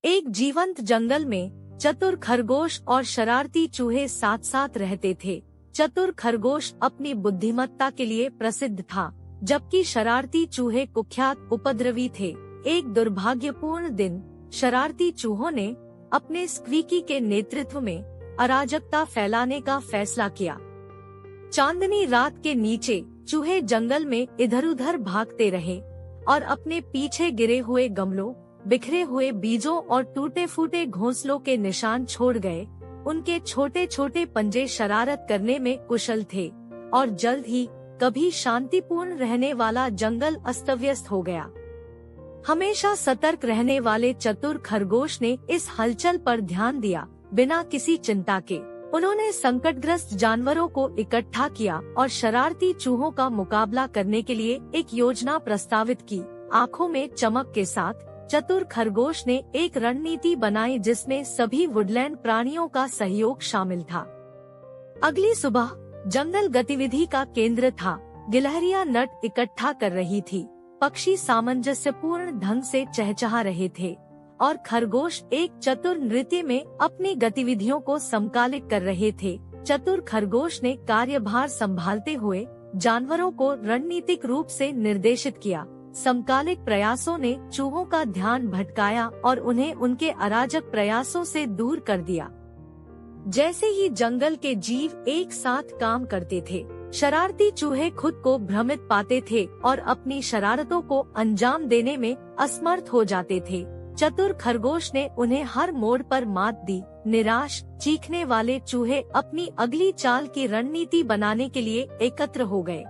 एक जीवंत जंगल में चतुर खरगोश और शरारती चूहे साथ साथ रहते थे। चतुर खरगोश अपनी बुद्धिमत्ता के लिए प्रसिद्ध था, जबकि शरारती चूहे कुख्यात उपद्रवी थे। एक दुर्भाग्यपूर्ण दिन शरारती चूहों ने अपने स्क्वीकी के नेतृत्व में अराजकता फैलाने का फैसला किया। चांदनी रात के नीचे चूहे जंगल में इधर-उधर भागते रहे और अपने पीछे गिरे हुए गमलों, बिखरे हुए बीजों और टूटे-फूटे घोंसलों के निशान छोड़ गए। उनके छोटे छोटे पंजे शरारत करने में कुशल थे और जल्द ही कभी शांतिपूर्ण रहने वाला जंगल अस्त-व्यस्त हो गया। हमेशा सतर्क रहने वाले चतुर खरगोश ने इस हलचल पर ध्यान दिया, बिना किसी चिंता के। उन्होंने संकटग्रस्त जानवरों को इकट्ठा किया और शरारती चूहों का मुकाबला करने के लिए एक योजना प्रस्तावित की। आंखों में चमक के साथ चतुर खरगोश ने एक रणनीति बनाई जिसमें सभी वुडलैंड प्राणियों का सहयोग शामिल था। अगली सुबह जंगल गतिविधि का केंद्र था। गिलहरियां नट इकट्ठा कर रही थी, पक्षी सामंजस्यपूर्ण ढंग से चहचहा रहे थे और खरगोश एक चतुर नृत्य में अपनी गतिविधियों को समकालिक कर रहे थे। चतुर खरगोश ने कार्यभार संभालते हुए जानवरों को रणनीतिक रूप से निर्देशित किया। समकालिक प्रयासों ने चूहों का ध्यान भटकाया और उन्हें उनके अराजक प्रयासों से दूर कर दिया। जैसे ही जंगल के जीव एक साथ काम करते थे, शरारती चूहे खुद को भ्रमित पाते थे और अपनी शरारतों को अंजाम देने में असमर्थ हो जाते थे। चतुर खरगोश ने उन्हें हर मोड़ पर मात दी। निराश, चीखने वाले चूहे अपनी अगली चाल की रणनीति बनाने के लिए एकत्र हो गए।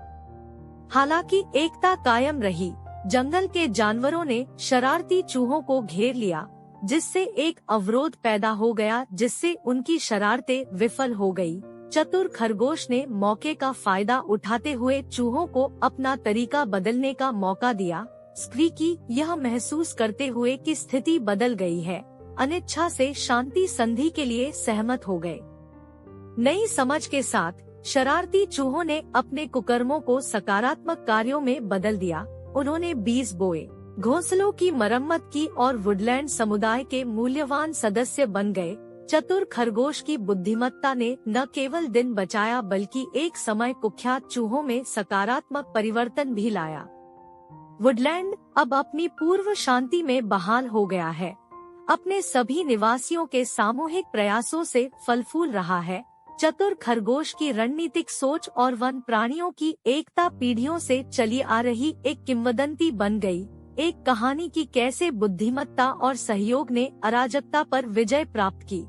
हालांकि एकता कायम रही। जंगल के जानवरों ने शरारती चूहों को घेर लिया, जिससे एक अवरोध पैदा हो गया जिससे उनकी शरारतें विफल हो गई। चतुर खरगोश ने मौके का फायदा उठाते हुए चूहों को अपना तरीका बदलने का मौका दिया। स्क्वीकी यह महसूस करते हुए कि स्थिति बदल गई है, अनिच्छा से शांति संधि के लिए सहमत हो गए। नई समझ के साथ शरारती चूहों ने अपने कुकर्मों को सकारात्मक कार्यों में बदल दिया। उन्होंने बीज बोए, घोंसलों की मरम्मत की और वुडलैंड समुदाय के मूल्यवान सदस्य बन गए। चतुर खरगोश की बुद्धिमत्ता ने न केवल दिन बचाया बल्कि एक समय कुख्यात चूहों में सकारात्मक परिवर्तन भी लाया। वुडलैंड अब अपनी पूर्व शांति में बहाल हो गया है, अपने सभी निवासियों के सामूहिक प्रयासों से फल फूल रहा है। चतुर खरगोश की रणनीतिक सोच और वन प्राणियों की एकता पीढ़ियों से चली आ रही एक किंवदंती बन गई। एक कहानी की कैसे बुद्धिमत्ता और सहयोग ने अराजकता पर विजय प्राप्त की।